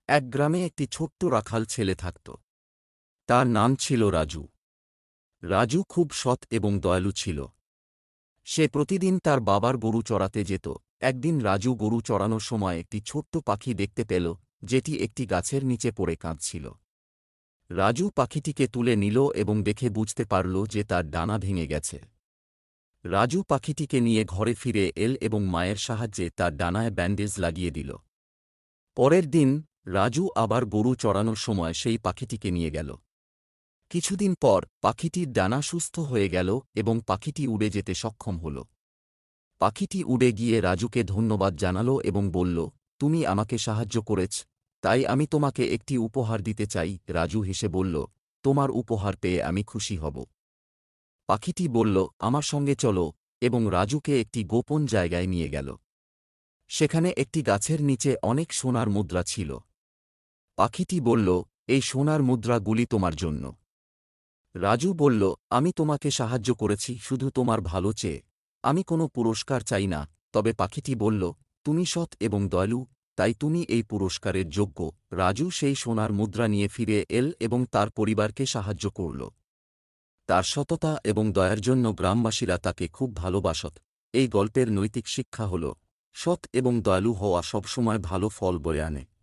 এক গ্রামে একটি ছোট্ট রাখাল ছেলে থাকত। তার নাম ছিল রাজু। রাজু খুব সৎ এবং দয়ালু ছিল। সে প্রতিদিন তার বাবার গরু চড়াতে যেত। একদিন রাজু গরু চড়ানোর সময় একটি ছোট্ট পাখি দেখতে পেল, যেটি একটি গাছের নিচে পড়ে কাঁদছিল। রাজু পাখিটিকে তুলে নিল এবং দেখে বুঝতে পারল যে তার ডানা ভেঙে গেছে। রাজু পাখিটিকে নিয়ে ঘরে ফিরে এল এবং মায়ের সাহায্যে তার ডানায় ব্যান্ডেজ লাগিয়ে দিল। পরের দিন রাজু আবার গরু চড়ানোর সময় সেই পাখিটিকে নিয়ে গেল। কিছুদিন পর পাখিটির ডানা সুস্থ হয়ে গেল এবং পাখিটি উড়ে যেতে সক্ষম হল। পাখিটি উড়ে গিয়ে রাজুকে ধন্যবাদ জানাল এবং বলল, তুমি আমাকে সাহায্য করেছ, তাই আমি তোমাকে একটি উপহার দিতে চাই। রাজু হেসে বলল, তোমার উপহার পেয়ে আমি খুশি হব। পাখিটি বলল, আমার সঙ্গে চলো, এবং রাজুকে একটি গোপন জায়গায় নিয়ে গেল। সেখানে একটি গাছের নিচে অনেক সোনার মুদ্রা ছিল। পাখিটি বলল, এই সোনার মুদ্রাগুলি তোমার জন্য। রাজু বলল, আমি তোমাকে সাহায্য করেছি শুধু তোমার ভালো চেয়ে, আমি কোনো পুরস্কার চাই না। তবে পাখিটি বলল, তুমি সৎ এবং দয়ালু, তাই তুমি এই পুরস্কারের যোগ্য। রাজু সেই সোনার মুদ্রা নিয়ে ফিরে এল এবং তার পরিবারকে সাহায্য করল। তার সততা এবং দয়ার জন্য গ্রামবাসীরা তাকে খুব ভালোবাসত। এই গল্পের নৈতিক শিক্ষা হল, সৎ এবং দয়ালু হওয়া সবসময় ভালো ফল বয়ে আনে।